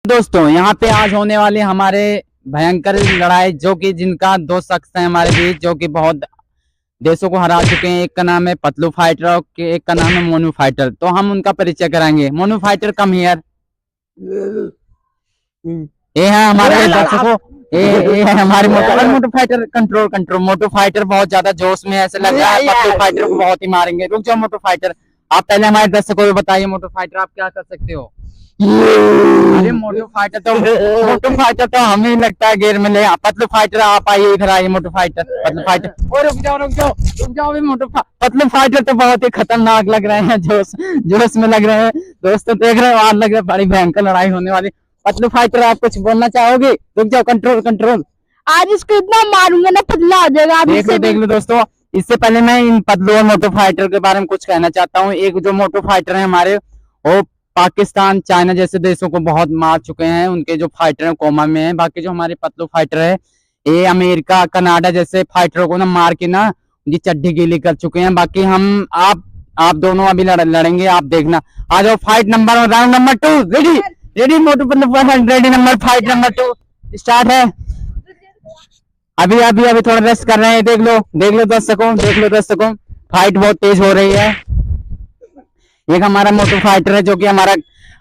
दोस्तों यहाँ पे आज होने वाली हमारे भयंकर लड़ाई, जो कि जिनका दो शख्स हैं हमारे बीच, जो कि बहुत देशों को हरा चुके हैं। एक का नाम है पतलू फाइटर और एक का नाम है मोनू फाइटर। तो हम उनका परिचय कराएंगे। Monu fighter come here. ये है हमारे दर्शकों, ये है हमारे Motu fighter. Control control. Motu fighter बहुत ज्यादा जोश में, ऐसे लग रहा है पतलू फाइटर को बहुत ही मारेंगे। रुक जाओ मोटू फाइटर, आप पहले हमारे दर्शकों को बताइए मोटू फाइटर आप क्या कर सकते हो। अरे मोटू फाइटर तो हमें लगता है गेर में ले। पतलू फाइटर आप आइए इधर आइए। मोटू फाइटर, पतलू फाइटर, और रुक जाओ भी। पतलू फाइटर तो बहुत ही खतरनाक लग रहे हैं, जोश में लग रहे हैं। दोस्तों देख रहे हो, आज लग रहा है बड़ी भयंकर लड़ाई होने वाली। पतलू फाइटर आप कुछ बोलना चाहोगे? रुक जाओ। Control control. आज इसको इतना मारूंगा ना पतला आ जाएगा। देख लो दोस्तों, इससे पहले मैं इन पतलू और मोटू फाइटर के बारे में कुछ कहना चाहता हूँ। एक जो मोटू फाइटर है हमारे, वो पाकिस्तान, चाइना जैसे देशों को बहुत मार चुके हैं। उनके जो फाइटर हैं कोमा में हैं। बाकी जो हमारे पतलू फाइटर है, ये अमेरिका, कनाडा जैसे फाइटरों को ना मार के ना उनकी चड्डी गीली कर चुके हैं। बाकी हम आप दोनों अभी लड़ेंगे, आप देखना। आ जाओ, fight number, round number 2। Ready ready Motu Patlu fighter, ready number, fight number 2 start है। अभी थोड़ा रेस्ट कर रहे हैं। देख लो दर्शकों, फाइट बहुत तेज हो रही है। एक हमारा मोटू फाइटर है जो कि हमारा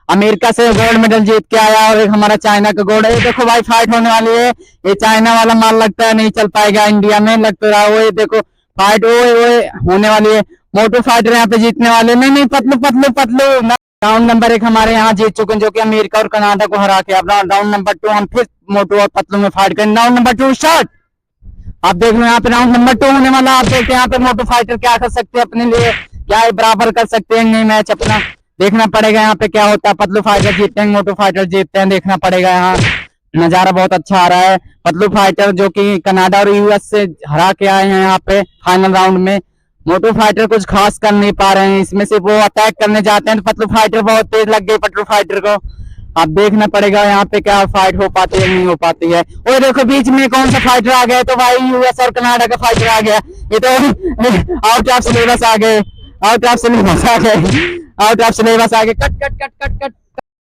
अमेरिका से गोल्ड मेडल जीत के आया, और एक हमारा चाइना का गोल्ड है। देखो भाई, फाइट होने वाली है। ये चाइना वाला माल लगता है नहीं चल पाएगा इंडिया में, लग तो रहा है। वो देखो फाइट ओए होने वाली है। मोटू फाइटर यहाँ पे जीतने वाले। नहीं, पतलू। राउंड नंबर 1 हमारे यहाँ जीत चुके हैं, जो कि अमेरिका और कनाडा को हरा के। अब राउंड नंबर 2 हम फिर मोटू और पतलू में फाइट करें। Round number 2 start. आप देख लो यहाँ पे राउंड नंबर 2 होने वाला। आप देखते हैं यहाँ पे मोटू फाइटर क्या कर सकते हैं अपने लिए, क्या बराबर कर सकते हैं नहीं मैच अपना। देखना पड़ेगा यहाँ पे क्या होता है। पतलू फाइटर जीतते हैं, मोटू फाइटर जीतते हैं, देखना पड़ेगा। यहाँ नजारा बहुत अच्छा आ रहा है। पतलू फाइटर जो कि कनाडा और यूएस से हरा के आए हैं यहाँ पे फाइनल राउंड में। मोटू फाइटर कुछ खास कर नहीं पा रहे हैं, इसमें से वो अटैक करने जाते हैं तो पतलू फाइटर बहुत तेज लग गई पतलू फाइटर को। अब देखना पड़ेगा यहाँ पे क्या फाइट हो पाती है नहीं हो पाती है। और देखो बीच में कौन सा फाइटर आ गया, तो भाई यूएस और कनाडा का फाइटर आ गया। ये तो आउट ऑफ सिलेबस आ गए।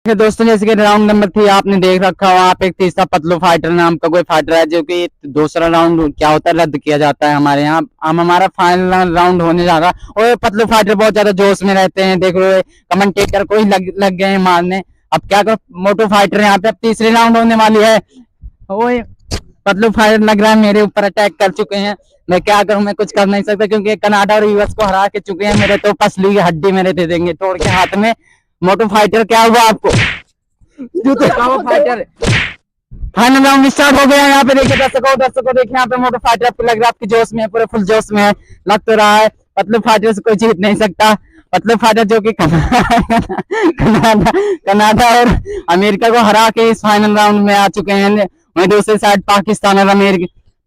कट। दोस्तों जैसे कि राउंड नंबर 3 आपने देख रखा हो, आप एक तीसरा पतलू फाइटर नाम का कोई फाइटर है, जो कि दूसरा राउंड क्या होता है रद्द किया जाता है हमारे यहाँ। हमारा फाइनल राउंड होने जा रहा है। और पतलू फाइटर बहुत ज्यादा जोश में रहते हैं। देख लो कमेंटेटर को ही लग गए हैं मारने। अब क्या करो, मोटू फाइटर यहाँ पे अब तीसरी राउंड होने वाली है। ओए पतलू फाइटर लग रहा है मेरे ऊपर अटैक कर चुके हैं। मैं क्या करूं, मैं कुछ कर नहीं सकता, क्योंकि कनाडा और यूएस को हरा के चुके हैं। मेरे तो पसली की हड्डी मेरे दे देंगे तोड़ के हाथ में। मोटू फाइटर क्या हुआ आपको? फाइटर फाइनल राउंड स्टार्ट हो गया। यहाँ पे देखिए दर्शकों देखिए यहाँ पे मोटू फाइटर आपको लग रहा है आपकी जोश में है, पूरे फुल जोश में है, लग तो रहा है। पतलू फाइटर से कोई जीत नहीं सकता। पतलू फाइटर जो कि कनाडा और अमेरिका को हरा के इस फाइनल राउंड में आ चुके हैं। वहीं दूसरी साइड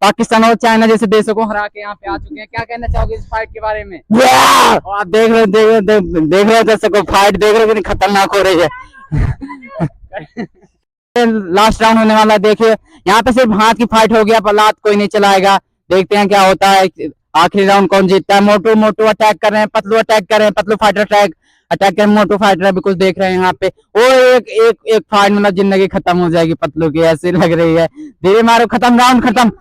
पाकिस्तान और चाइना जैसे देशों को हरा के यहाँ पे आ चुके हैं। क्या कहना चाहोगे इस फाइट के बारे में? और आप देख रहे हो दर्शकों, फाइट देख रहे हो कितनी खतरनाक हो रही है। लास्ट राउंड होने वाला। देखिए यहाँ पे सिर्फ हाथ की फाइट हो गया, पर लात कोई नहीं चलाएगा। देखते हैं क्या होता है, आखिरी राउंड कौन जीतता है। मोटू अटैक कर रहे हैं, पतलू अटैक कर रहे हैं, पतलू फाइटर अटैक कर, मोटू फाइटर अभी कुछ देख रहे हैं यहाँ पे। वो एक फाइट मतलब जिंदगी खत्म हो जाएगी पतलू की, ऐसी लग रही है। धीरे मारो, खत्म, राउंड खत्म।